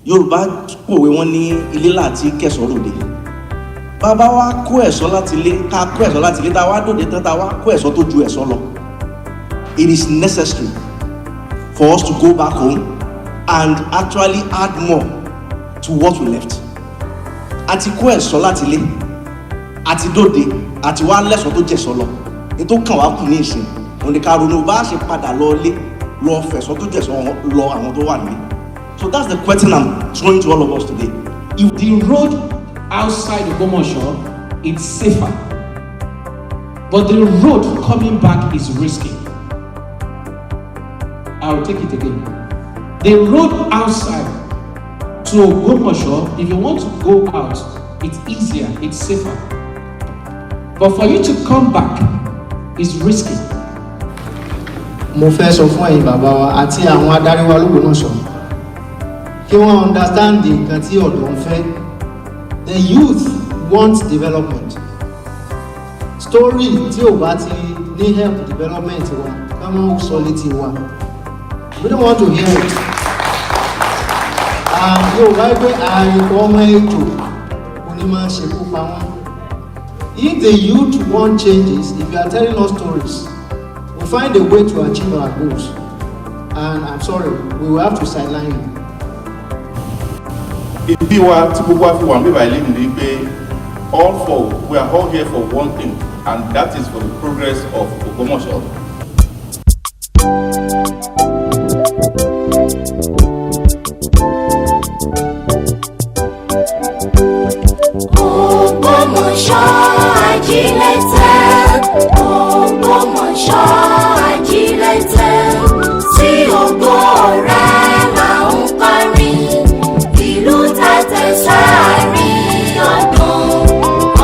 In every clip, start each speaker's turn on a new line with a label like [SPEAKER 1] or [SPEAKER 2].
[SPEAKER 1] Yorùbá pòwe wọ́n ní ilé láti kẹsàn ròde. Bàbá wa kó ẹ̀ṣọ́ láti ilé, ká kó ẹ̀ṣọ́ láti ilé, tá wá dòde tán, tá wá kó ẹ̀ṣọ́ tó ju ẹ̀ṣọ́ lọ. It is necessary for us to go back home and actually add more to what we left. Àti kó ẹ̀ṣọ́ láti ilé, àti dòde, àti wá lẹ́ṣọ́ tó jẹ̀ṣọ́ lọ. Ètò kàn wá kù ní ìsìn, òun ni ká ronú bá ṣe padà lọ ilé, lọ fẹ̀ṣọ́ tó jẹ̀ṣọ́ lọ àwọn tó wà nílé. So that's the question I'm throwing to all of us today.
[SPEAKER 2] If the road outside Ogbomoso, it's safer, but the road coming back is risky. I'll take it again. The road outside to Ogbomoso, if you want to go out, it's easier, it's safer. But for you to come back is risky.
[SPEAKER 3] Mo fẹ́ sọ fún ẹ̀yin bàbá wa àti àwọn adarí wa l'Ogbomoso kí wọ́n understand nǹkan tí ọ̀dọ́ ń fẹ́. The youth want development. Story tí ò bá ti ní help development wa ká máa sọ létí wa. We don't want to hear it. Yóò bá gbé ààrùn ọmọ ètò onímọ̀ ṣekú pa wọ́n. If the youth want changes, if you are telling us stories, we'll find a way to achieve our goals. And I'm sorry, we will have to sideline you.
[SPEAKER 4] Ibi wa tí gbogbo wa fi wà níbà ilé nìyí pé we are all here for one thing, and that is for the progress of Ogbomoso.
[SPEAKER 5] Ogbomoso ajílẹ̀tẹ̀, Ogbomoso ajílẹ̀tẹ̀, sí ògo rẹ̀ là ń kọrin, ìlú tẹ̀tẹ̀ sáàrin ọdún,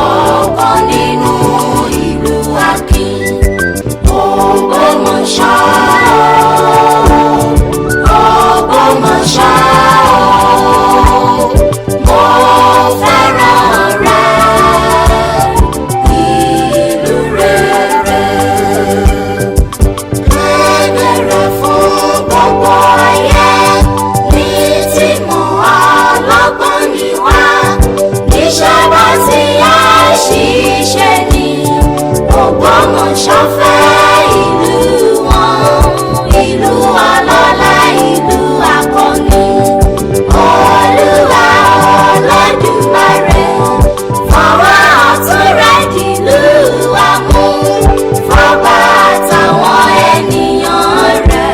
[SPEAKER 5] ọ̀kan nínú ìlú akin. Ogbomoso, Ogbomoso, mo fẹ́ràn rẹ̀, ìlú rere. Kedere fún gbogbo ayé, ní tìmọ̀ ọlọ́gbọ́n ni wá, níṣẹ́ bá ti yá ṣiṣẹ́ ni. Ogbomoso fẹ́ ìlú wọn, ìlú ọlọ́lá, ìlú akọni. Olúwa Olódùmarè, fọwọ́ ọ̀tún rẹ̀ dìlú wa mú, fọba àtàwọn ènìyàn rẹ̀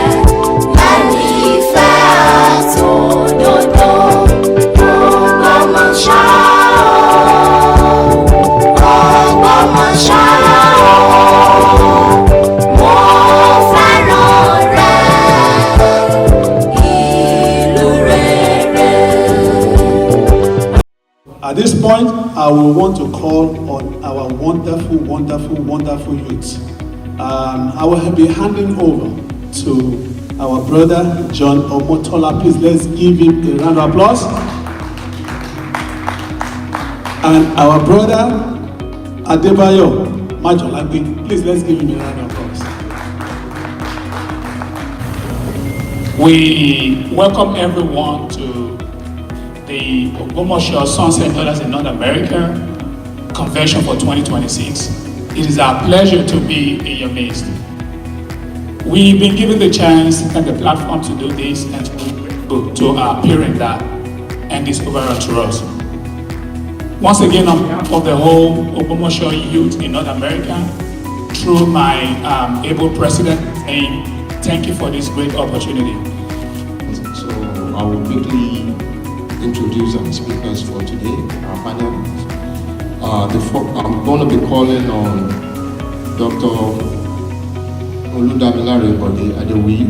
[SPEAKER 5] lẹ́ni ìfẹ́ àtòdodo. Ogbomoso, Ogbomoso, mo fẹ́ràn rẹ̀, ìlú rere.
[SPEAKER 6] At this point, I will want to call on our wonderful youth. I will be handing over to our brother John Omotola. Please let's give him a round of applause. And our brother Adewuyi Majolagbe. Please let's give him a round of applause.
[SPEAKER 7] We welcome everyone to the Ogbomoso Sons and Daughters in North America Convention for 2026. It is our pleasure to be in your midst. We've been given the chance and the platform to do this, and to our parent that and this over to us. Once again, on behalf of the whole Ogbomoso youth in North America, through my able president, saying thank you for this great opportunity.
[SPEAKER 8] So I will quickly introduce our speakers for today, our panel. I'm going to be calling on Dr. Oludamilare Adewuyi,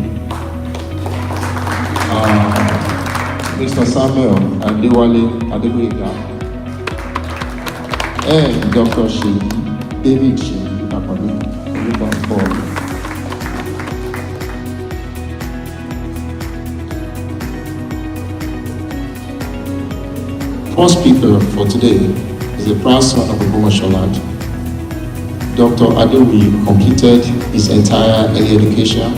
[SPEAKER 8] Mr. Samuel Adewuyi, and Dr. David First speaker for today is the proud son of Ogbomosoland. Dr. Adewuyi completed his entire early education,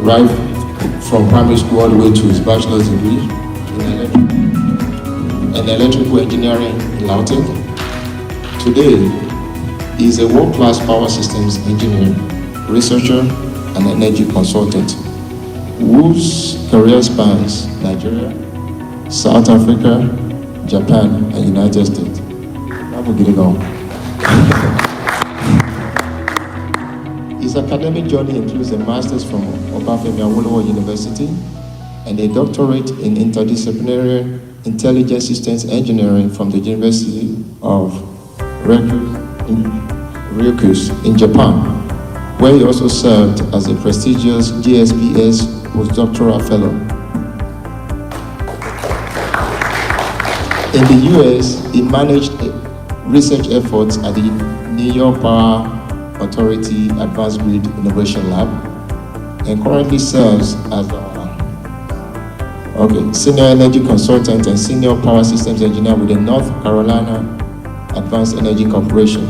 [SPEAKER 8] right from primary school all the way to his bachelor's degree in electrical engineering in Lautech. Today, he is a world-class power systems engineer, researcher, and energy consultant, whose career spans Nigeria, South Africa, Japan, and United States. His academic journey includes a master's from Obafemi Awolowo University and a doctorate in interdisciplinary intelligence systems engineering from the University of Ryukyu in Japan, where he also served as a prestigious GSPS postdoctoral fellow. In the US, he managed research efforts at the New York Power Authority Advanced Grid Innovation Lab and currently serves as senior energy consultant and senior power systems engineer with the North Carolina Advanced Energy Corporation.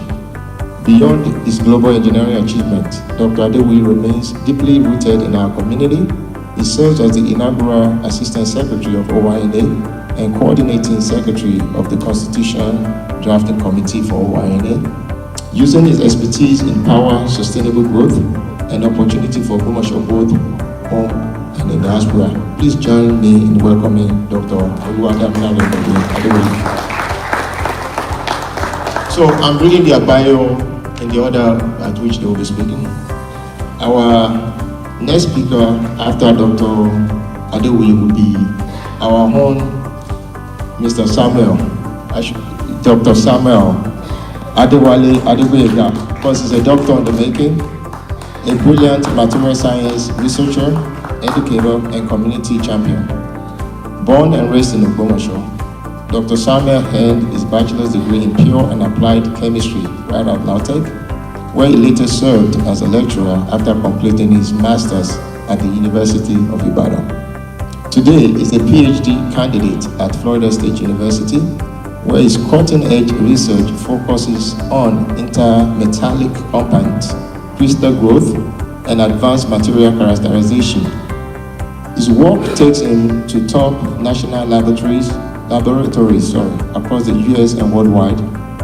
[SPEAKER 8] Beyond his global engineering achievement, Dr. Adewuyi remains deeply rooted in our community. He serves as the inaugural Assistant Secretary of OYNA and Coordinating Secretary of the Constitution Drafting Committee for OYNA. Using his expertise in power, sustainable growth, and opportunity for Ogbomoso both home and in diaspora, please join me in welcoming Dr. Adewuyi. So I'm reading their bio in the order at which they will be speaking. Our next speaker after Dr. Adewuyi will be our own Mr. Dr. Samuel Adewale Adegboyega, because he's a doctor in the making, a brilliant material science researcher, educator, and community champion. Born and raised in Ogbomoso, Dr. Samuel earned his bachelor's degree in pure and applied chemistry right at Lautech, where he later served as a lecturer after completing his master's at the University of Ibadan. Today, he's a PhD candidate at Florida State University, where his cutting-edge research focuses on intermetallic compounds, crystal growth, and advanced material characterization. His work takes him to top national laboratories across the US and worldwide,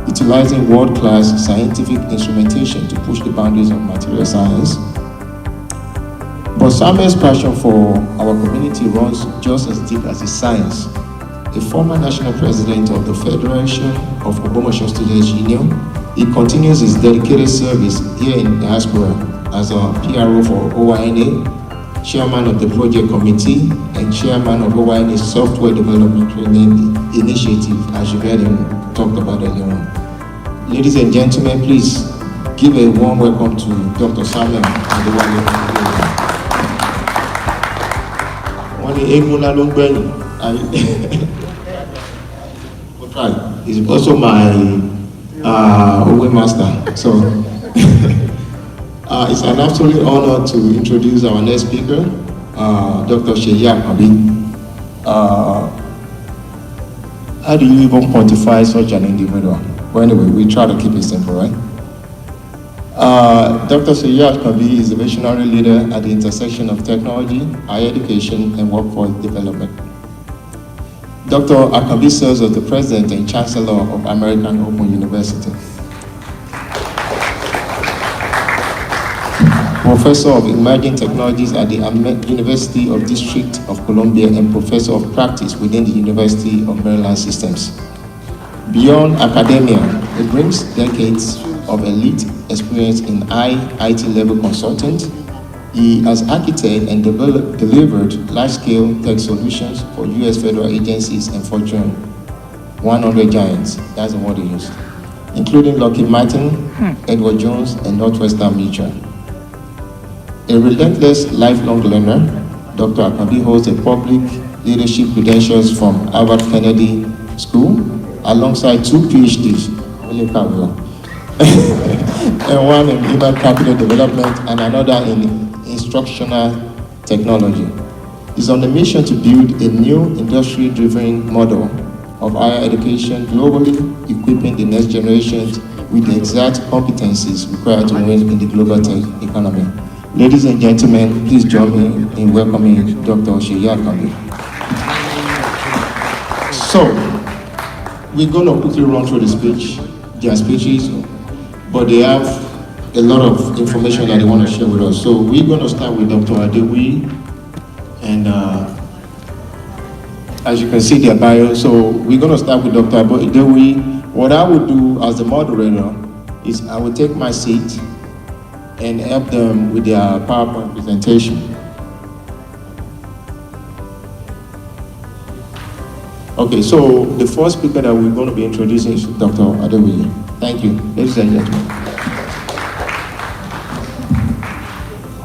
[SPEAKER 8] utilizing world-class scientific instrumentation to push the boundaries of material science. But Samuel's passion for our community runs just as deep as his science. A former national president of the Federation of Ogbomoso Students Union, he continues his dedicated service here in diaspora as a PRO for OYNA, chairman of the project committee, and chairman of OYNA's software development training initiative, as you heard him talked about earlier on. Ladies and gentlemen, please give a warm welcome to Dr. Samuel Adewale. He's also my Owe master. So it's an absolute honor to introduce our next speaker, Dr. Seyi Akabi. How do you even quantify such an individual? Well, anyway, we try to keep it simple, right? Dr. Seyi Akabi is a visionary leader at the intersection of technology, higher education, and workforce development. Dr. Akabi serves as the President and Chancellor of American Open University, Professor of Emerging Technologies at the University of District of Columbia, and Professor of Practice within the University of Maryland Systems. Beyond academia, he brings decades of elite experience in high IT level consultant. He has architected and delivered large-scale tech solutions for U.S. federal agencies and Fortune 100 giants, that's the word he used, including Lockheed Martin, Edward Jones, and Northwestern Mutual. A relentless lifelong learner, Dr. Akabi holds a public leadership credentials from Harvard Kennedy School, alongside 2 PhDs, and one in human capital development and another in instructional technology. He's on a mission to build a new industry-driven model of higher education globally, equipping the next generation with the exact competencies required to win in the global tech economy. Ladies and gentlemen, please join me in welcoming Dr. Seyi Akabi. So, we're going to quickly run through their speeches, but they have a lot of information that they want to share with us. So, we're going to start with Dr. Adewuyi, and as you can see their bio, so we're going to start with Dr. Adewuyi. What I would do as the moderator is I would take my seat and help them with their PowerPoint presentation. Okay, so the first speaker that we're going to be introducing is Dr. Adewuyi. Thank you, ladies and gentlemen.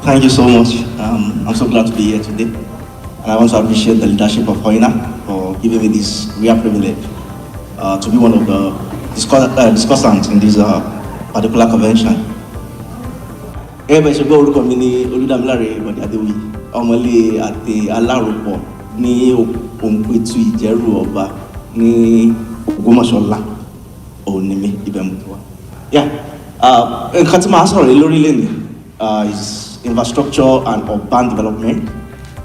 [SPEAKER 1] Thank you so much. I'm so glad to be here today. And I want to appreciate the leadership of Hoina for giving me this rare privilege to be one of the discussants in this particular convention. Ẹgbẹ́ ìṣẹ́gbẹ́ orúkọ mi ní Olúdámiláre Bọ̀dé Adéwuyì, ọmọlé àti alárùpọ̀ ní Òǹpẹ̀tù Ìjẹ̀rù Ọba ní Ogbomosoland, Ònímí Ibẹ̀mùtúwà. Nǹkan tí màá sọ̀rọ̀ lé lórí lẹ́nìí is infrastructure and urban development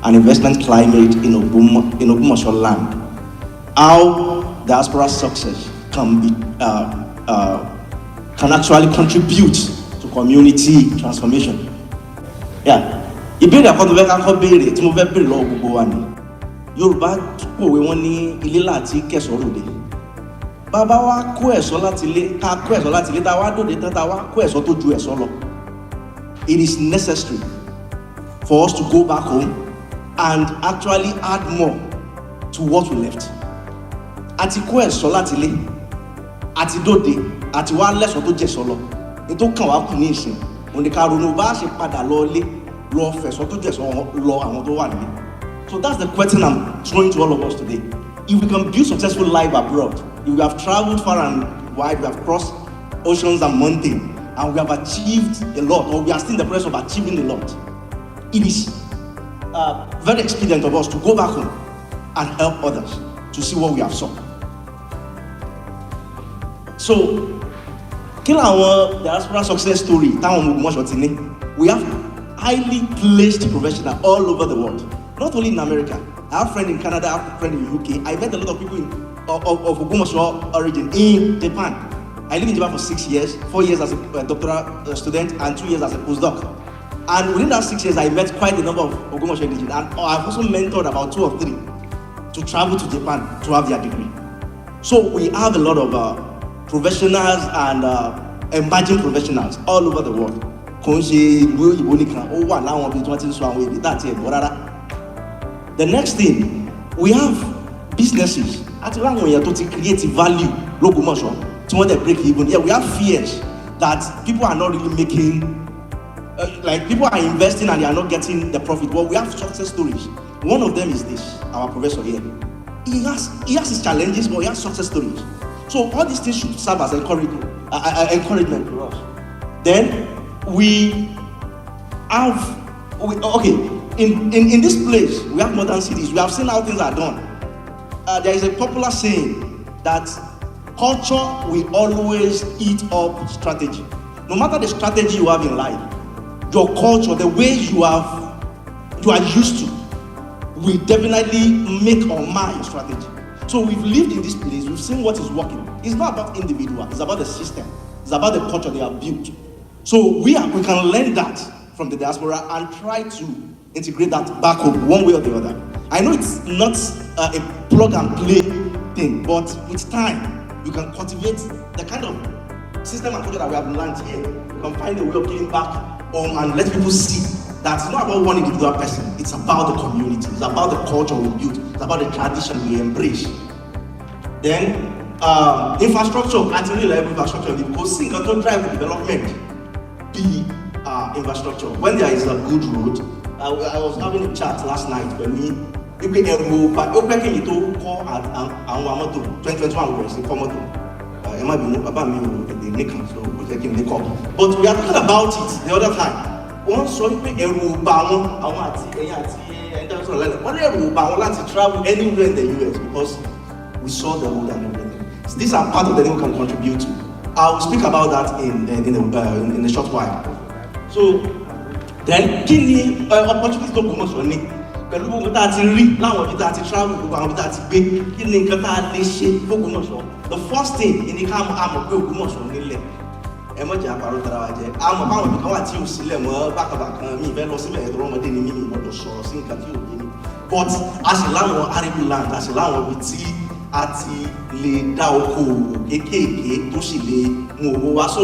[SPEAKER 1] and investment climate in Ogbomosoland. How diaspora success can actually contribute to community transformation. Ìbéèrè àkọ́tọ̀ fẹ́ ká kọ́ béèrè tí mo fẹ́ béèrè lọ́wọ́ gbogbo wa ni. Yorùbá pòwe wọ́n ní ilé láti kẹsàn-án ròde. Bàbá wa kó ẹ̀ṣọ́ láti ilé, ká kó ẹ̀ṣọ́ láti ilé, tá wá dòde tán, tá wá kó ẹ̀ṣọ́ tó ju ẹ̀ṣọ́ lọ. It is necessary for us to go back home and actually add more to what we left. Àti kó ẹ̀ṣọ́ láti ilé, àti dòde, àti wá lẹ́ṣọ́ tó jẹ̀ṣọ́ lọ. Ní tó kàn wá kù ní ìsìn, òní ká ronú bá ṣe padà lọ ilé, lọ fẹ̀ṣọ́ tó jẹ̀ṣọ́ lọ àwọn tó wà nílé. So that's the question I'm throwing to all of us today. If we can build successful life abroad, if we have traveled far and wide, we have crossed oceans and mountains, and we have achieved a lot, or we are still in the process of achieving a lot, it is very expedient of us to go back home and help others to see what we have sought. So, kí làwọn diaspora success story táwọn Ogbomoso ti ní? We have highly placed professionals all over the world, not only in America. I have a friend in Canada, I have a friend in the UK. I met a lot of people of Ogbomoso origin in Japan. I lived in Japan for 6 years, 4 years as a doctoral student and 2 years as a postdoc. And within that 6 years, I met quite a number of Ogbomoso indigenes. And I've also mentored about 2 or 3 to travel to Japan to have their degree. So we have a lot of professionals and emerging professionals all over the world. The next thing, we have businesses. At around when you're to create value, Ogbomoso, to want to break even. Yeah, we have fears that people are not really making, like people are investing and they are not getting the profit. Well, we have success stories. One of them is this, our professor here. He has his challenges, but he has success stories. So all these things should serve as encouragement to us. Then we have, in this place, we have modern cities. We have seen how things are done. There is a popular saying that culture will always eat up strategy. No matter the strategy you have in life, your culture, the way you are used to, will definitely make or mar your strategy. So we've lived in this place, we've seen what is working. It's not about individual, it's about the system. It's about the culture they have built. So we can learn that from the diaspora and try to integrate that back home one way or the other. I know it's not a plug and play thing, but with time, you can cultivate the kind of system and culture that we have learned here. You can find a way of getting back home and let people see that it's not about one individual person, it's about the community, it's about the culture we build, it's about the tradition we embrace. Then, infrastructure, actually like infrastructure, because single to drive development, be infrastructure. When there is a good road, I was having a chat last night when we but open to call at our motor 2021 was in Komodo. It might be about me the Nikon, so we're taking the call. But we are talking about it the other time. Once so you pay a rubao, to travel anywhere in the US because we saw the road and everything. So these are part of the thing we can contribute to. I will speak about that in a short while. So then, opportunities to Ogbomoso. pẹ̀lú gbogbo tá a ti rí láwọn ibi tá a ti travel gbogbo àwọn ibi tá a ti gbé kí ni nǹkan tá a lè ṣe f'Ògbómọ̀ṣọ́. The first thing ni ká mọ̀ pé Ògbómọ̀ṣọ́ nílẹ̀ ẹ mọ̀ jẹ́ àpárọ̀ tara wa jẹ́ àmọ́ báwọn ibì kan wà tí ò sílẹ̀ mọ́ bákàbàkan mi ìfẹ́ lọ síbẹ̀ ẹ̀dọ́ ọmọdé ni mímì ìmọ̀dọ̀ sọ̀rọ̀ sí nǹkan tí ò yé mi but a sì láwọn arable land a sì láwọn ibi tí a ti lè dá okòwò kéékèèké tó sì lè mú owó wá so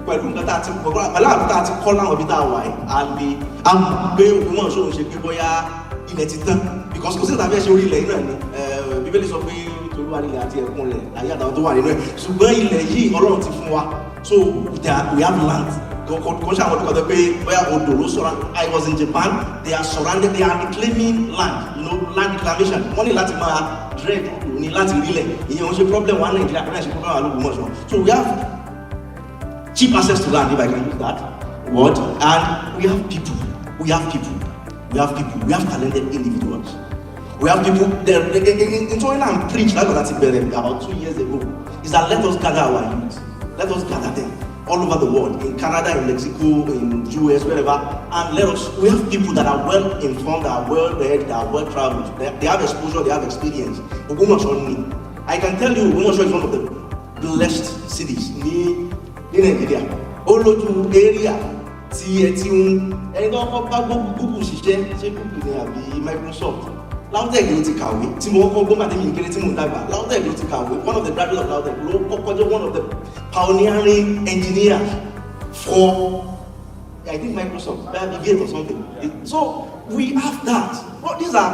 [SPEAKER 1] pẹ̀lú nǹkan tá a ti kọ́ pẹ̀lú àwọn tá a ti kọ́ láwọn ibi tá a wà yìí a mọ̀ pé Ògbómọ̀ṣọ́ ò ṣe pé bóyá ilẹ̀ ti tán because kò sí ìtàbí ẹ̀ṣẹ̀ orí ilẹ̀ náà ni Bíbélì sọ pé Olúwa nílẹ̀ àti ẹ̀kún rẹ̀ ayé àtàwọn tó wà nínú ẹ̀ ṣùgbọ́n ilẹ̀ yìí Ọlọ́run ti fún wa so we have land kò ṣe àwọn olùkọ́ tó pé bóyá odò ló sọ̀rọ̀ I was in Japan they are surrounded they are reclaiming land land reclamation wọ́n ní láti máa dredge odò ní láti rílẹ̀ ìyẹn ò ṣe problem wa Nàìjíríà kò náà ṣe problem wa l'Ògbómọ̀ṣọ́ so we have cheap access to land if I can use that word and we have people we have talented individuals. We have people there. In China and preach like that about 2 years ago. Is that let us gather our youth. Let us gather them all over the world, in Canada, in Mexico, in US, wherever, and we have people that are well informed, that are well read, that are well traveled. They have exposure, they have experience. Ogbomoso, I can tell you, Ogbomoso is one of the blessed cities in Nigeria. Oloju area. Tí ẹ ti ẹni tó kọ́ bá Google ṣiṣẹ́ ṣé Google ni àbí Microsoft LAUTECH ló ti kàwé tí mo kọ́ gbọ́n àti mi kéré tí mo dàgbà LAUTECH ló ti kàwé one of the graduates of LAUTECH ló kọ́kọ́ jẹ́ one of the pioneering engineers for I think Microsoft Bill or something so we have that but these are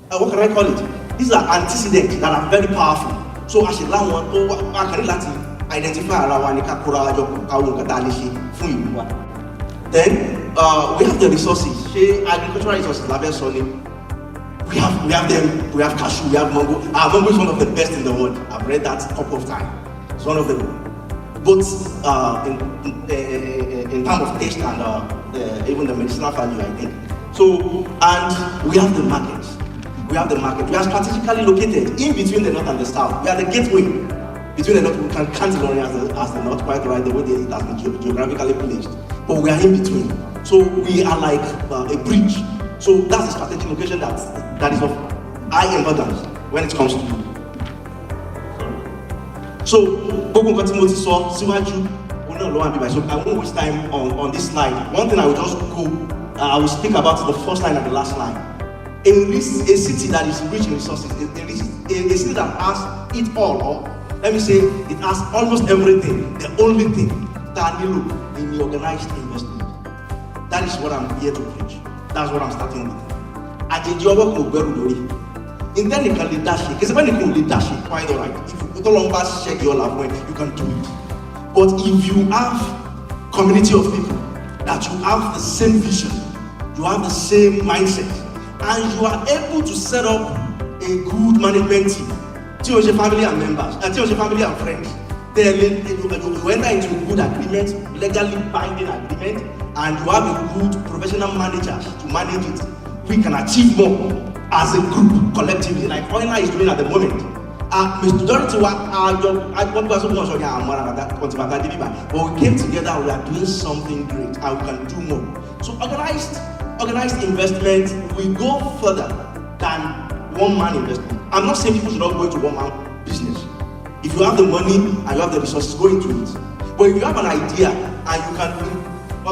[SPEAKER 1] what can I call it these are antecedents that are very powerful so a ṣe láwọn tó wá kárí láti identify ara wa ní kakura wa jọ káwọn nǹkan tá a lè ṣe fún ìlú wa. Then we have the resources ṣé agricultural resources labẹ́ sọ ni we have them we have cashew we have mango mango is one of the best in the world I've read that a couple of times it's one of the both in terms of taste and even the medicinal value I think so and we have the market we are strategically located in between the north and the south we are the gateway. Between the north, we can count Ilorin as the north, quite right, the way it has been geographically placed. But we are in between. So we are like a bridge. So that's a strategic location that is of high importance when it comes to you. So, gbogbo nǹkan tí mo ti sọ síwájú, òun náà ló wà níbàyí. So I won't waste time on this slide. One thing I will just go, I will speak about the first line and the last line. A city that is rich in resources, a city that has it all, or let me say, it has almost everything. The only thing that you look in the organized investment. That is what I'm here to preach. That's what I'm starting with. Àjèjì ọwọ́ kò gbẹ́rù lórí. Ìtẹ́nìkan lè dáṣe, kìí sẹ́fẹ́ nìkan lè dáṣe, quite alright. If you put on back check your life when you can do it. But if you have community of people that you have the same vision, you have the same mindset, and you are able to set up a good management team. Tí o ṣe family and members, tí o ṣe family and friends, then you enter into a good agreement, legally binding agreement, and you have a good professional manager to manage it. We can achieve more as a group, collectively, like Oina is doing at the moment. Majority but we came together and we are doing something great and we can do more. So organized investment, we go further than one-man investment. I'm not saying people should not go into one-man business. If you have the money and you have the resources, go into it. But if you have an idea and you can do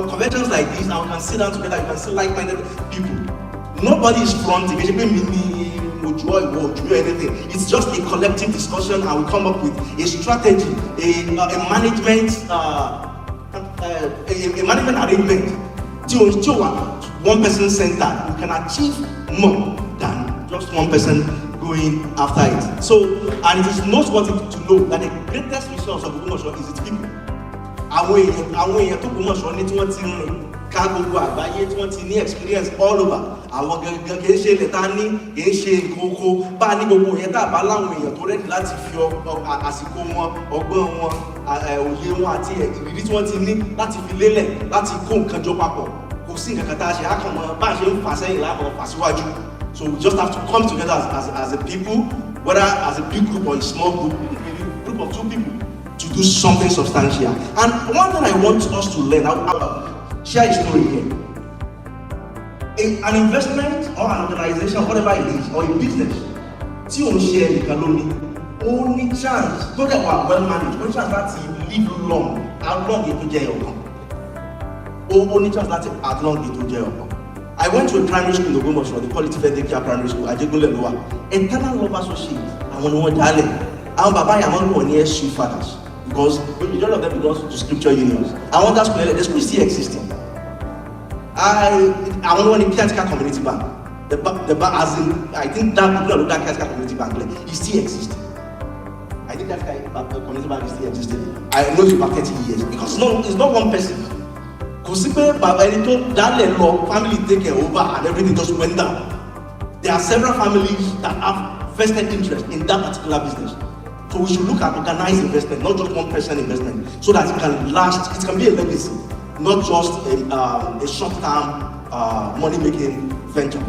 [SPEAKER 1] conventions like this and we can sit down together, you can see like-minded people. Nobody is fronting. Anything. It's just a collective discussion and we come up with a strategy, a management arrangement. One person centered, we can achieve more than just one person going after it. So, and it is noteworthy to know that the greatest resource of Ogbomoso is its people. Àwọn èèyàn tó Ogbomoso ní tí wọ́n ti rìn ká gbogbo àgbáyé tí wọ́n ti ní experience all over. Àwọn gangan kìí ṣe ilẹ̀ tá a ní, kìí ṣe ìkókó. Bá a ní gbogbo yẹn tá a bá láwọn èèyàn tó rẹ́dì láti fi àsìkò wọn, ọgbọ́n wọn, òye wọn àti ìrírí tí wọ́n ti ní láti fi lélẹ̀, láti kó nǹkan jọ papọ̀. Kò sí nǹkan kan tá a ṣe, á kàn mọ́ bá a ṣe ń fà sẹ́yìn láàmú fà síwájú. So we just have to come together as a people, whether as a big group or a small group, maybe a group of 2 people, to do something substantial. And one thing I want us to learn, I'll share a story here. an investment or an organization, whatever it is, or a business, tí o ń ṣe ẹnìkan lónìí, ó ní chance tó dẹ̀ wà well managed, ó ní chance láti live long, outlong ètò jẹ́ ọ̀kan. Ó ní chance láti outlong ètò jẹ́ ọ̀kan. I went to a primary school in Ogbomosoland, they call it Federal Primary School, Ajegunle Lowa. Eternal Love Associate, àwọn ni wọ́n dálẹ̀. Àwọn bàbá yà wọ́n wọ̀ ní SU fathers because the majority of them belong to scripture unions. Àwọn that school, the school is still existing. I want one caretaker community bank. The bank, as in, I think that caretaker community bank is still existing. I think that community bank is still existing. I know it's about 30 years because it's not one person. Because family take over and everything just went down. There are several families that have vested interest in that particular business. So we should look at organized investment, not just one person investment, so that it can last. It can be a legacy, not just a short-term money-making venture.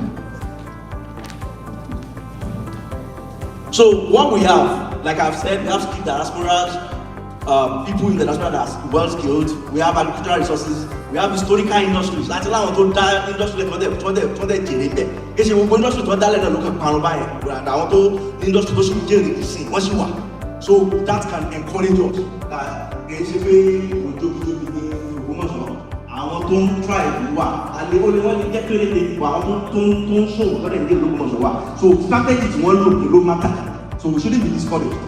[SPEAKER 1] So what we have, like I've said, we have skilled diasporas, people in the diaspora that are well skilled. We have agricultural resources. We have historical industries. Láti láwọn tó dá industry tó dẹ̀ jèrè bẹ́ẹ̀. Kì í ṣe gbogbo industry tó dá lẹ́nu ló kàn parun báyẹn. Àwọn tó ní industry tó ṣe jèrè sí wọ́n sì wà. So that can encourage us. Kì í ṣe pé òjòjòjò ní Ògbómọ̀ṣọ́. Àwọn tó ń try ìlú wa. Àlewó ni wọ́n ní kékeré lè wà. Àwọn tó ń ṣòwò tó dẹ̀ ní Ògbómọ̀ṣọ́ wa. So strategy tí wọ́n lò ló matter. So we shouldn't be discouraged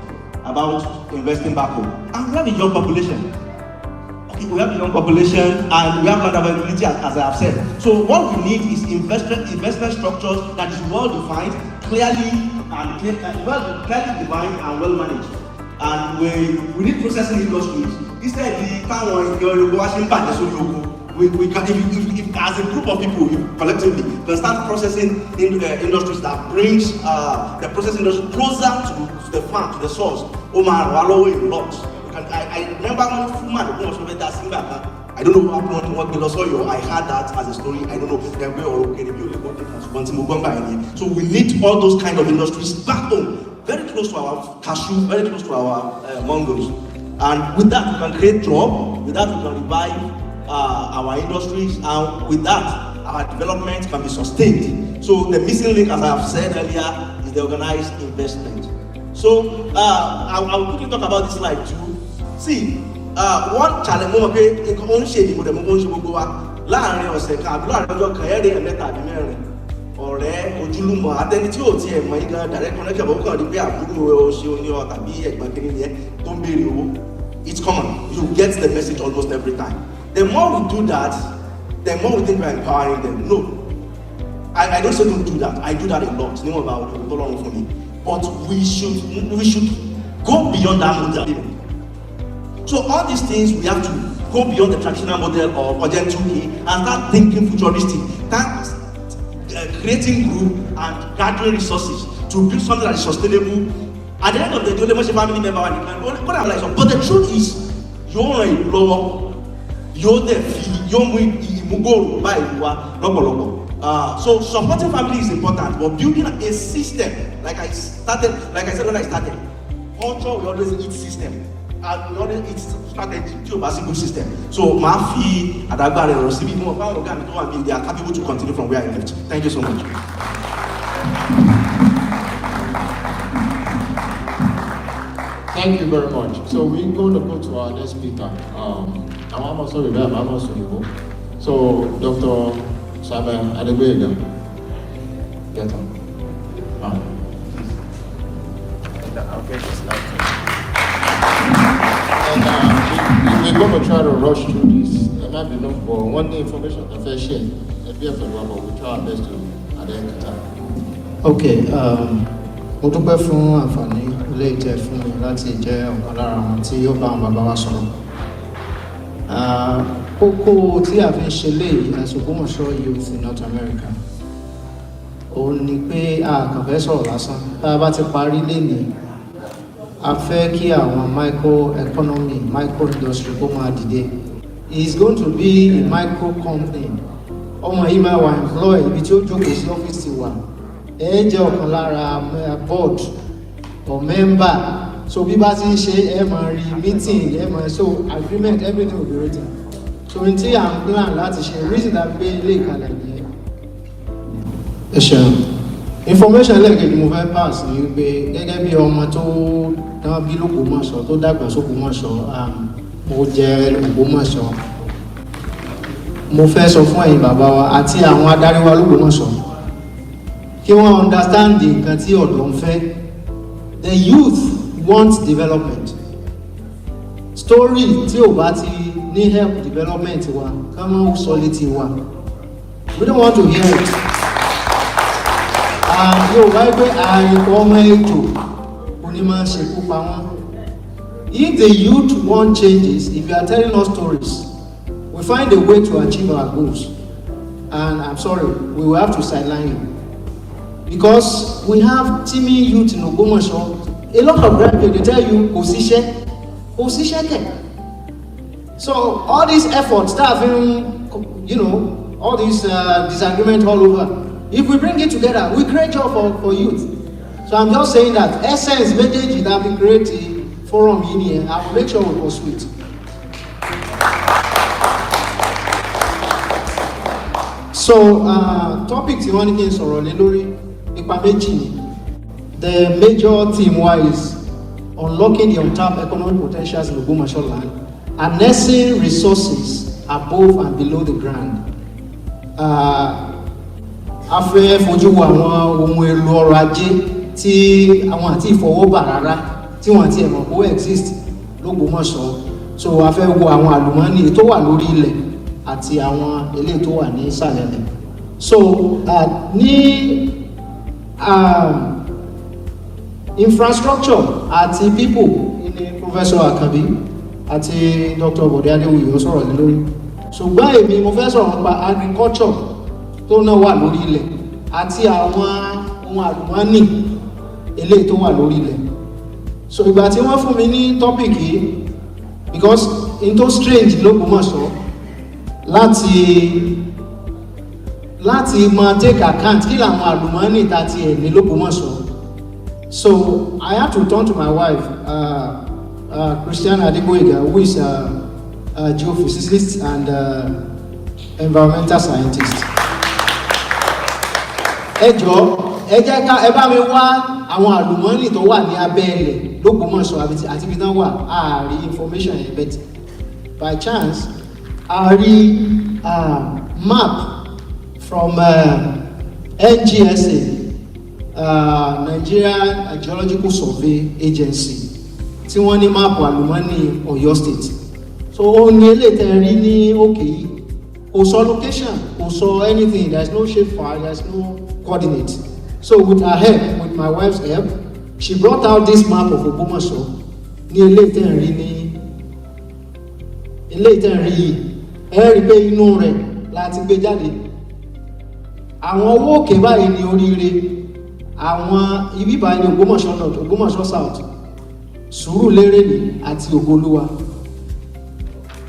[SPEAKER 1] about investing back home. And we have a young population. Okay, we have a young population and we have land availability as I have said. So what we need is investment structures that is well defined, clearly defined and well managed. And we need processing industries. Instead we can, if as a group of people, collectively, can start processing industries that brings the processing industry closer to the farm, to the source. Omar Wallow in lots. I remember one woman I don't know what Belosoyo, I heard that as a story. I don't know. So we need all those kind of industries back home, very close to our cashew, very close to our mangoes. And with that, we can create jobs. With that, we can revive our industries, and with that, our development can be sustained. So the missing link, as I have said earlier, is the organized investment. So I'll quickly talk about this slide too. See, one challenge, láàrin ọ̀sẹ̀ kan àbí láàrin ọjọ́ kan ẹ̀rí ẹ̀mẹ́ta àbí mẹ́rin ọ̀rẹ́ ojúlùmọ̀ àtẹni tí ò tí ẹ̀ mọ̀ yín gan direct connection bọ̀ kàn rí pé àbúrò ṣe oní ọ tàbí ẹ̀gbọ́n kiri ni ẹ tó ń béèrè owó. It's common. You get the message almost every time. The more we do that, the more we think we're empowering them. No, I don't say don't do that. I do that a lot. No about it, for me. But we should go beyond that model. So all these things we have to go beyond the traditional model of Urgent 2K and start thinking futuristic. Start creating group and gathering resources to build something that is sustainable. At the end of the day, only family member but the truth is, you're a lower, you're the fee, you're going by so supporting family is important, but building a system, like I said when I started, culture we always eat system. And we always eat strategy to a good system. So Mafi, Adagba, and Rosibi, they are capable to continue from where I left. Thank you so much.
[SPEAKER 8] Thank you very much. So we're going to go to our next speaker. I'm almost sorry, I'm almost sorry. So Dr. Samuel Adewuyi, get on. Okay, and we're going to try to rush through this. There might be no for one day information I fair share. But we'll try our best to at the end of time.
[SPEAKER 3] Okay, mo dúpẹ́ fún àǹfààní ilé ìtẹ́ fún mi láti jẹ́ ọ̀kan lára àwọn tí yóò bá àwọn bàbá wa sọ̀rọ̀. Kókó tí a fi ń ṣe léyìí as Ogbomoso youth in North America, òun ni pé a kàn fẹ́ sọ̀rọ̀ lásán. Tá a bá ti parí lénìí, a fẹ́ kí àwọn micro economy, micro industry kó máa dìde. It's going to be a micro company. Ọmọ yìí máa wà employed ibi tí ó jókòó sí ọ́fíìsì wa. Ẹ jẹ́ ọ̀kan lára board or member. So bí bá ti ń ṣe ẹ máa rí meeting, ẹ máa so agreement, everything will be written. So n tí à ń plan láti ṣe reason that gbé ilé ìkàlẹ̀ nìyẹn. ẹ ṣeun information lẹ́ẹ̀kejì mo fẹ́ pass ni pé gẹ́gẹ́ bí ọmọ tó dán bí l'Ógbómọ̀ṣọ́ tó dàgbà s'Ógbómọ̀ṣọ́ mo jẹ́ l'Ógbómọ̀ṣọ́ mo fẹ́ sọ fún ẹ̀yin bàbá wa àti àwọn adarí wa l'Ógbómọ̀ṣọ́ kí wọ́n understand nǹkan tí ọ̀dọ́ ń fẹ́. The youth want development. Story tí ò bá ti ní help development wa ká mọ́ sọ létí wa. We don't want to hear it. Yóò wáyé pé àìkọ́ ọmọ ètò onímọ̀ ṣekú pa wọ́n. If the youth want changes, if you are telling us stories, we find a way to achieve our goals. And I'm sorry, we will have to sideline you. Because we have teeming youth in Ogbomoso. A lot of graduates, they tell you, so all these efforts, all this disagreement all over, if we bring it together, we create job for youth. So I'm just saying that essence, message that we create a forum in here, I will make sure we pursue it. So, topic tí wọ́n ní kí n sọ̀rọ̀ lé lórí ipa méjì ni. The major theme is unlocking the untapped economic potentials in Ogbomosoland, harnessing resources above and below the ground. A fẹ́ fojú wo àwọn ohun èlò ọrọ̀ ajé tí àwọn àti ìfọwọ́bà rárá tí wọ́n ti ẹ̀mọ̀ kó exist l'Ógbómọ̀ṣọ́. So a fẹ́ wo àwọn àlùmọ́ọ́nì tó wà lórí ilẹ̀ àti àwọn eléyìí tó wà ní ìsàlẹ̀ ilẹ̀. So ní infrastructure àti people ní Professor Akabi àti Dr. Bode Adewuyi ó sọ̀rọ̀ lórí. Ṣùgbọ́n èmi mo fẹ́ sọ̀rọ̀ nípa agriculture tó náà wà lórí ilẹ̀ àti àwọn ohun àlùmọ́ọ́nì eléyìí tó wà lórí ilẹ̀. So ìgbà tí wọ́n fún mi ní topic yìí, because into strange l'Ógbómọ̀ṣọ́ láti máa take account kí làwọn àlùmọ́ọ́nì tá ti ẹ̀ ní l'Ógbómọ̀ṣọ́. So I had to turn to my wife, Christian Adewuyi, who is a geophysicist and environmental scientist. Ẹ jẹ́ ká ẹ bá mi wá àwọn àlùmọ́ọ́nì tó wà ní abẹ́ ilẹ̀ l'Ógbómọ̀ṣọ́ àti ibi tán wà, a rí information yẹn, but by chance a rí map from NGSA, Nigeria Geological Survey Agency, tí wọ́n ní máàpù àlùmọ́ọ́nì Ọ̀yọ́ State. So ó ní eléyìí tẹ́ rí ní òkè yìí, kò sọ location, kò sọ anything, there is no shapefile, there is no coordinate. So with her help, with my wife's help, she brought out this map of Ogbomoso ní eléyìí tẹ́ rí yìí. Ẹ rí pé inú rẹ̀ láti gbé jáde. Àwọn owó òkè báyìí ní oríire, àwọn ibi báyìí ní Ogbomoso North, Ogbomoso South, Surulere ní àti Ògolúwa.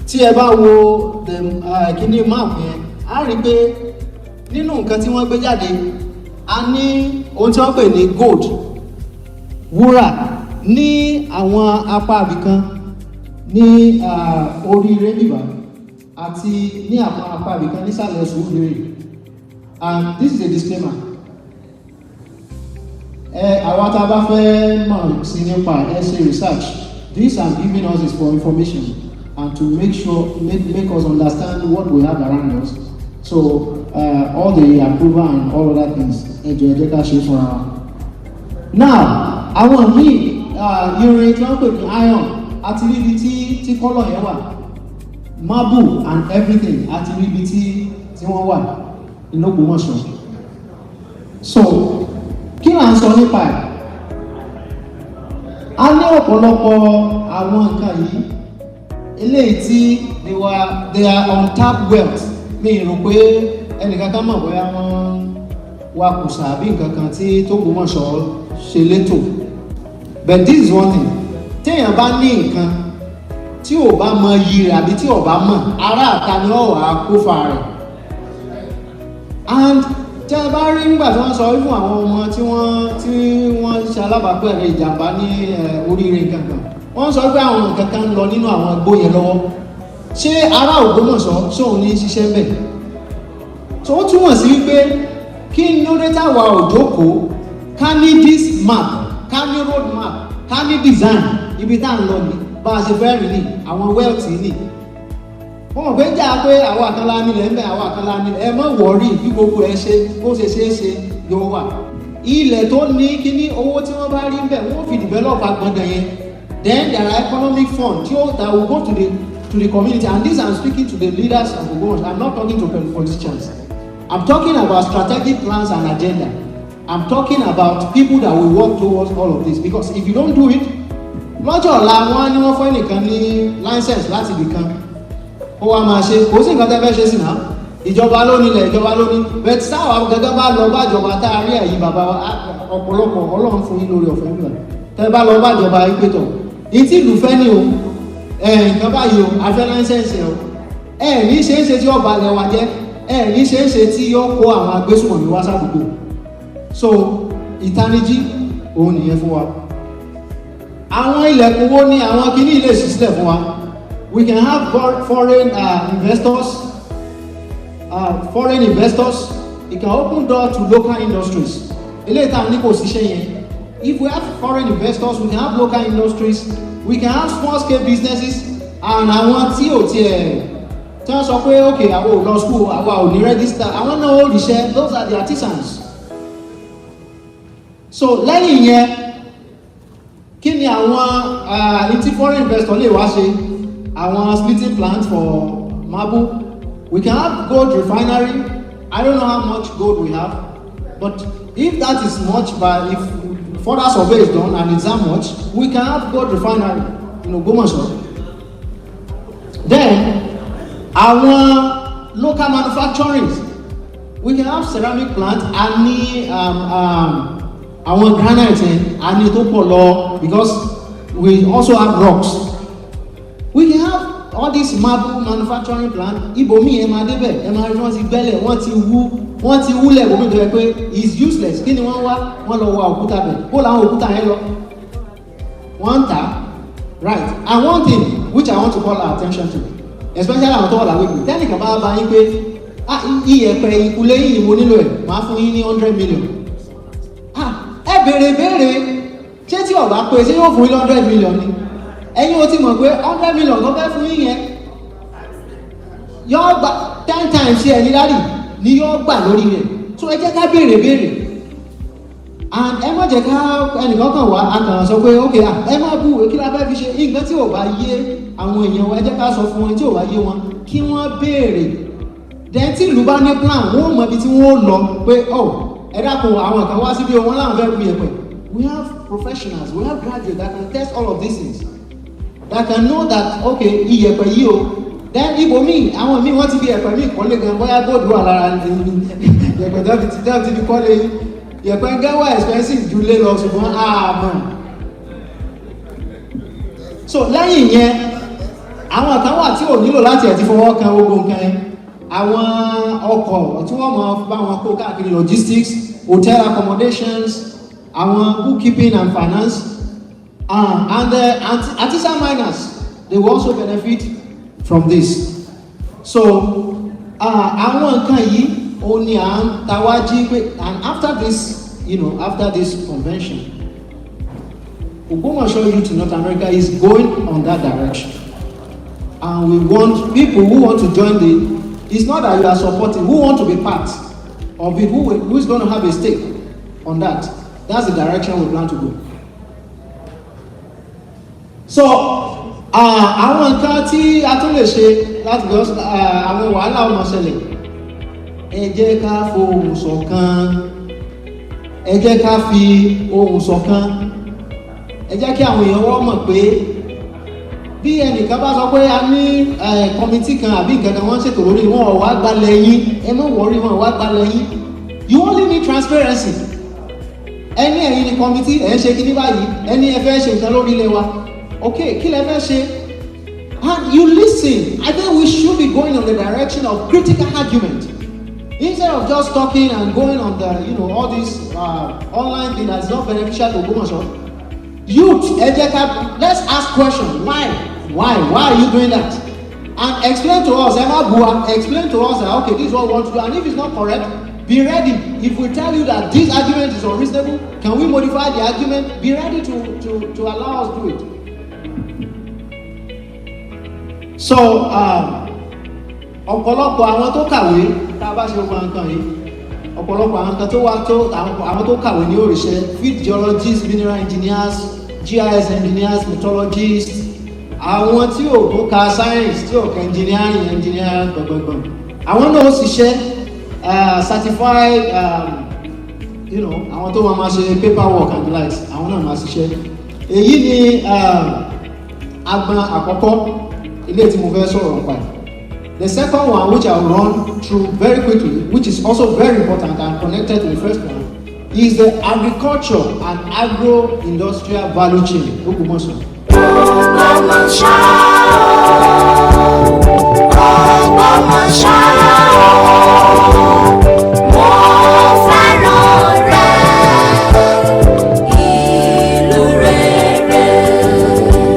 [SPEAKER 3] Tí ẹ bá wo kíní map yẹn, a rí pé nínú nǹkan tí wọ́n gbé jáde, a ní ohun tí wọ́n pè ní gold, wúrà ní àwọn apá ibìkan ní oríire bíbá àti ní àwọn apá ibìkan nísàlẹ̀ Surulere. And this is a disclaimer. Àwọn tá a bá fẹ́ mọ̀ sí nípa essay research, this I'm giving us is for information and to make us understand what we have around us. So all the approval and all other things, ẹ jẹ́ ká ṣe fúnra wa. Now, àwọn míì irin tí wọ́n pè ní iron àti níbi tí kọ́lọ̀ yẹn wà, marble and everything àti níbi tí wọ́n wà ní Ògbómọ̀ṣọ́. So kí là ń sọ nípa ẹ̀? A ní ọ̀pọ̀lọpọ̀ àwọn nǹkan yìí eléyìí tí they are untapped wealth. Mi rò pé ẹnìkan kan mọ̀ bóyá wọ́n wá kùsà àbí nǹkan kan tí Ògbómọ̀ṣọ́ ṣe létò. But this is one thing. Téèyàn bá ní nǹkan tí ò bá mọ iyì rẹ̀ àbí tí ò bá mọ̀, ará àta ni ó wà kó fa rẹ̀. And tẹ́ ẹ bá rí nígbà tí wọ́n sọ fún àwọn ọmọ tí wọ́n ṣe alábàápẹ̀rẹ̀ ìjàmbá ní oríire kankan, wọ́n sọ pé àwọn nǹkan kan ń lọ nínú àwọn igbó yẹn lọ́wọ́. Ṣé ará Ògbómọ̀ṣọ́ sóun ní ṣiṣẹ́ bẹ̀? So ó túmọ̀ sí wípé kí ló dé táwa ò jókòó ká ní this map, ká ní road map, ká ní design ibi tá à ń lọ ní bá a ṣe fẹ́ rìn ní àwọn wealth ní. wọ́n mọ̀ pé jà pé àwọn àkànlá nílẹ̀ ń bẹ̀ àwọn àkànlá nílẹ̀ ẹ má wọ̀rí bí gbogbo ẹ ṣe bó ṣe ṣe é ṣe yóò wà. ilẹ̀ tó ní kíní owó tí wọ́n bá rí ń bẹ̀ wọ́n fi develop agbọ̀ndàn yẹn. Then there are economic funds that will go to the community, and this I'm speaking to the leaders of Ogbomoso. I'm not talking to politicians. I'm talking about strategic plans and agenda. I'm talking about people that will work towards all of this, because if you don't do it, lọ́jọ́ ọ̀la wọn ni wọ́n fún ẹnìkan ní license láti ibì kan ó wá máa ṣe kò sí nǹkan tẹ́ fẹ́ ṣe sí náà ìjọba ló nílẹ̀ ìjọba ló ní bẹ́ẹ̀ sáwà gẹ́gẹ́ bá lọ bá ìjọba tá a rí ẹ̀yìn bàbá ọ̀pọ̀lọpọ̀ ọlọ́run fún yín lórí ọ̀fẹ́ nígbà tẹ́ bá lọ bá ìjọba yín pé tọ̀ ìtì ìlú fẹ́ ni o nǹkan báyìí o afẹ́ láńsẹ̀nsì o ní ṣe é ṣe tí ọba ilẹ̀ wa jẹ́ ní ṣe é ṣe tí yóò kó àwọn agbésùnmọ̀mí wá sádùúgbò. So ìtanijí òun nìyẹn fún wa. Àwọn ilẹ̀kùn wo ni àwọn kìíní ilé ìṣísílẹ̀ fún wa? We can have foreign investors. It can open door to local industries. Eléyìí táwọn ní kò síṣẹ́ yẹn. If we have foreign investors, we can have local industries, we can have small scale businesses, and àwọn tí ò tiẹ̀ tí wọ́n sọ pé ok àwọn ò lọ school àwa ò ní register àwọn náà ó ríṣẹ́, those are the artisans. So lẹ́yìn yẹn kí ni àwọn tí foreign investor lè wá ṣe? Àwọn splitting plant for marble, we can have gold refinery. I don't know how much gold we have, but if that is much, but if further survey is done and it's that much, we can have gold refinery in Ogbomoso. Then our local manufacturing, we can have ceramic plant and our granite and itopolo, because we also have rocks. We can have all this marble manufacturing plant. Ibomi emadebe emari wọ́n ti gbẹ́lẹ̀ wọ́n ti wúlẹ̀ gómìnà tó yẹ pé is useless. Kí ni wọ́n lọ wá òkúta bẹ̀ kó làwọn òkúta yẹn lọ wọ́n ń tà right. And one thing which I want to call our attention to, especially àwọn tó wà láwùjọ, tẹ́nìkan bá yín pé iyẹ̀pẹ̀ ìkúlé yìí mo nílò ẹ̀ máa fún yín ní 100 million. Ẹ béèrè ṣé tí ọ̀bá pé ṣé yóò fún yín 100 million ni? Ẹ̀yin o ti mọ̀ pé 100 million tó fẹ́ fún yín yẹn yóò gbà 10 times ẹ̀ ní dáàdì ni yóò gbà lórí rẹ̀. So ẹ jẹ́ ká béèrè and ẹ má jẹ́ ká ẹnìkan kan wá akàn sọ pé ok ẹ má bú kí la fẹ́ fi ṣe nǹkan tí ò bá yé àwọn èèyàn wa, ẹ jẹ́ ká sọ fún wọn tí ò bá yé wọn kí wọ́n béèrè. Then tí ìlú bá ní plan wọ́n mọ ibi tí wọ́n lọ pé ẹ dákun àwọn kan wá síbí wọn láwọn fẹ́ bu yẹ̀pẹ̀. We have professionals, we have graduates that can test all of these things, that can know that okay iyẹ̀pẹ̀ yìí o. Then ibòmíì àwọn míì wọ́n ti fi yẹ̀pẹ̀ míì kọ́lé gan bóyá gold wà lára yẹ̀pẹ̀ tó ti fi kọ́lé yẹ̀pẹ̀ gan wà expensive ju lé lọ ṣùgbọ́n àmọ́. So lẹ́yìn yẹn àwọn kan wà tí ò nílò láti ẹ̀ ti fọwọ́ kan gbogbo nǹkan yẹn. Àwọn ọkọ̀ tí wọ́n máa bá wọn kó káàkiri logistics, hotel accommodations, àwọn bookkeeping and finance, and the artisan miners, they will also benefit from this. So àwọn nǹkan yìí ó ní à ń tawájí pé, and after this convention, Ogbomoso Youth in North America is going on that direction, and we want people who want to join it's not that you are supporting, who want to be part of it, who is going to have a stake on that. That's the direction we plan to go. So àwọn nǹkan tí a tún lè ṣe láti gbọ́ àwọn wàhálà ọmọ ṣẹlẹ̀, ẹ jẹ́ ká fohùn ṣọ̀kan, ẹ jẹ́ ká fi ohùn ṣọ̀kan, ẹ jẹ́ kí àwọn èèyàn wọ́n mọ̀ pé bí ẹnìkan bá sọ pé a ní kọmitì kan àbí nǹkan kan wọ́n ṣètò lórí wọn ò wá gbalẹ̀ yín, ẹ má wọrí wọn ò wá gbalẹ̀ yín. You only need transparency. Ẹni ẹ̀yin ni kọmitì ẹ̀ ń ṣe kíní báyìí, ẹni ẹ fẹ́ ṣe nǹkan lórí ilé wa, okay kí lẹ fẹ́ ṣe? And you listen. I think we should be going on the direction of critical argument instead of just talking and going on the all this online thing that's not beneficial to Ogbomoso. Youth, let's ask questions. Why are you doing that? And explain to us, explain to us that okay, this is what we want to do, and if it's not correct, Be ready. If we tell you that this argument is unreasonable, can we modify the argument? Be ready to allow us to do it. So, ọ̀pọ̀lọpọ̀ àwọn tó kàwé tá a bá ṣe gbogbo nǹkan yìí, ọ̀pọ̀lọpọ̀ àwọn kan tó wá tó àwọn tó kàwé ní òrìṣẹ́, field geologists, mineral engineers, GIS engineers, metallurgists, àwọn tí ò tó ka science, tí ò ka engineering gbọ̀ngbọ̀ngbọ̀n, àwọn náà ó ṣiṣẹ́ certified, àwọn tó máa ṣe paperwork and the likes, àwọn náà máa ṣiṣẹ́. Èyí ni agbọn àkọ́kọ́ ilé tí mo fẹ́ sọ̀rọ̀ nípa. The second one, which I'll run through very quickly, which is also very important and connected to the first one, is the agriculture and agro-industrial value chain. Ogbomosoland.
[SPEAKER 5] Ogbomosoland.